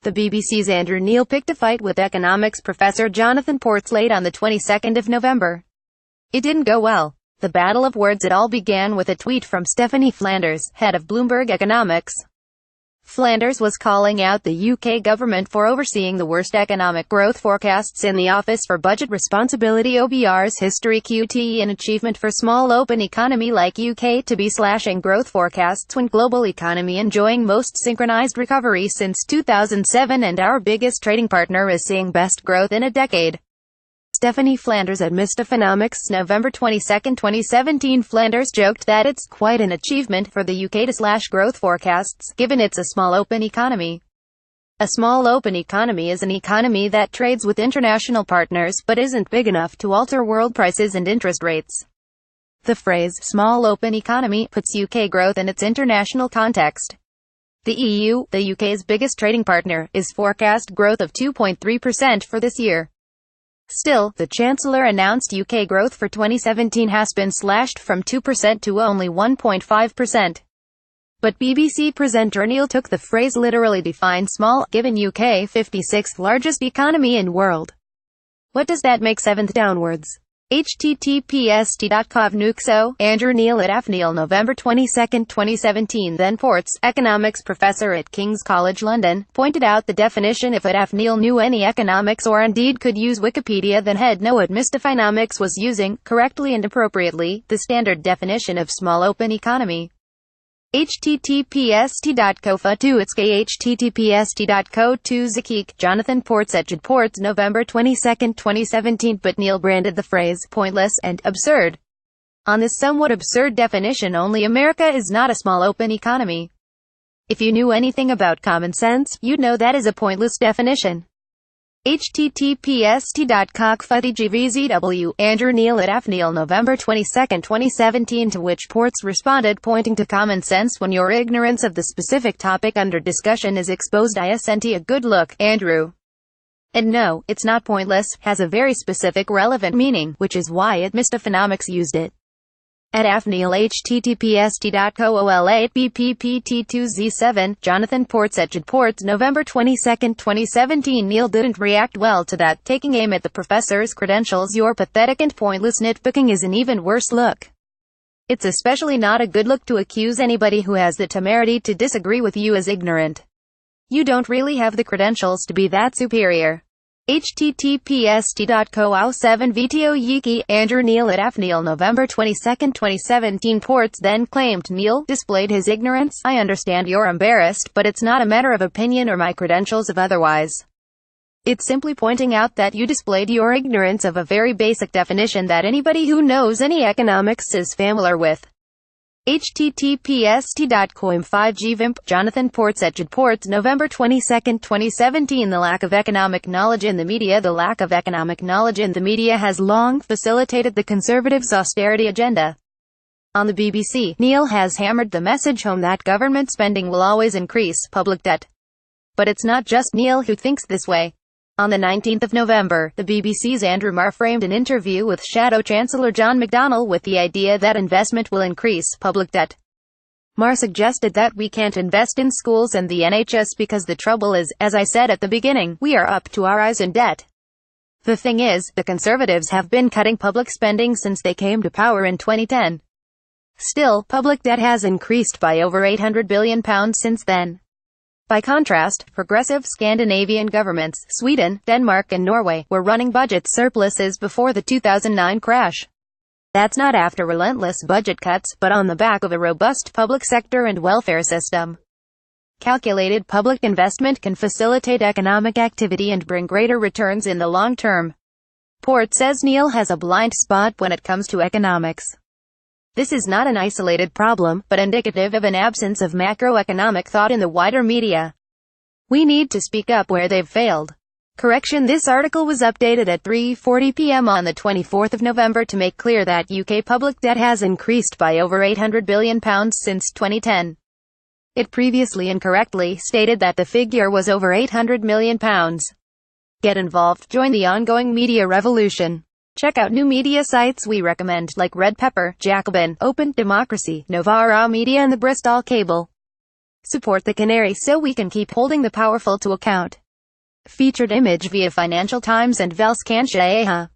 The BBC's Andrew Neil picked a fight with economics professor Jonathan Portes late on the 22nd of November. It didn't go well. The battle of words. It all began with a tweet from Stephanie Flanders, head of Bloomberg Economics. Flanders was calling out the UK government for overseeing the worst economic growth forecasts in the Office for Budget Responsibility OBR's history. QT an achievement for small open economy like UK to be slashing growth forecasts when global economy enjoying most synchronized recovery since 2007 and our biggest trading partner is seeing best growth in a decade. Stephanie Flanders at Economics, November 22, 2017. Flanders joked that it's quite an achievement for the UK to slash growth forecasts, given it's a small open economy. A small open economy is an economy that trades with international partners, but isn't big enough to alter world prices and interest rates. The phrase, small open economy, puts UK growth in its international context. The EU, the UK's biggest trading partner, is forecast growth of 2.3% for this year. Still, the Chancellor announced UK growth for 2017 has been slashed from 2% to only 1.5%. But BBC presenter Neil took the phrase literally, define small, given UK 56th largest economy in world. What does that make? 7th downwards. https://t.cov/nuxo, Andrew Neil at Neil, November 22, 2017. Then Portes, economics professor at King's College London, pointed out the definition. If Neil knew any economics or indeed could use Wikipedia, then he'd know what Economics was using, correctly and appropriately, the standard definition of small open economy. https://t.co/2 https://t.co/2 Zakik, Jonathan Portes at Portes, November 22, 2017. But Neil branded the phrase pointless and absurd. On this somewhat absurd definition, only America is not a small open economy. If you knew anything about common sense, you'd know that is a pointless definition. https://t.cock/2 Andrew Neil at Neil, November 22, 2017. To which Portes responded, pointing to common sense when your ignorance of the specific topic under discussion is exposed. I sent you a good look, Andrew. And no, it's not pointless, has a very specific relevant meaning, which is why Economics used it. At Neil, https://t.cool8bppt2z7, Jonathan Portes at Portes, November 22, 2017. Neil didn't react well to that, taking aim at the professor's credentials. Your pathetic and pointless nitpicking is an even worse look. It's especially not a good look to accuse anybody who has the temerity to disagree with you as ignorant. You don't really have the credentials to be that superior. https://t.co/7vtoyiki, Andrew Neil at Neil, November 22, 2017. Portes then claimed Neil displayed his ignorance. I understand you're embarrassed, but it's not a matter of opinion or my credentials of otherwise. It's simply pointing out that you displayed your ignorance of a very basic definition that anybody who knows any economics is familiar with. https://t.coim5gvimp, Jonathan Portes at Portes, November 22, 2017. The lack of economic knowledge in the media. The lack of economic knowledge in the media has long facilitated the Conservatives' austerity agenda. On the BBC, Neil has hammered the message home that government spending will always increase public debt. But it's not just Neil who thinks this way. On the 19th of November, the BBC's Andrew Marr framed an interview with Shadow Chancellor John McDonnell with the idea that investment will increase public debt. Marr suggested that we can't invest in schools and the NHS because the trouble is, as I said at the beginning, we are up to our eyes in debt. The thing is, the Conservatives have been cutting public spending since they came to power in 2010. Still, public debt has increased by over £800 billion since then. By contrast, progressive Scandinavian governments, Sweden, Denmark and Norway, were running budget surpluses before the 2009 crash. That's not after relentless budget cuts, but on the back of a robust public sector and welfare system. Calculated public investment can facilitate economic activity and bring greater returns in the long term. Portes says Neil has a blind spot when it comes to economics. This is not an isolated problem, but indicative of an absence of macroeconomic thought in the wider media. We need to speak up where they've failed. Correction: this article was updated at 3:40 p.m. on the 24th of November to make clear that UK public debt has increased by over £800 billion since 2010. It previously incorrectly stated that the figure was over £800 million. Get involved. Join the ongoing media revolution. Check out new media sites we recommend, like Red Pepper, Jacobin, Open Democracy, Novara Media and the Bristol Cable. Support the canary so we can keep holding the powerful to account. Featured image via Financial Times and Velskansha.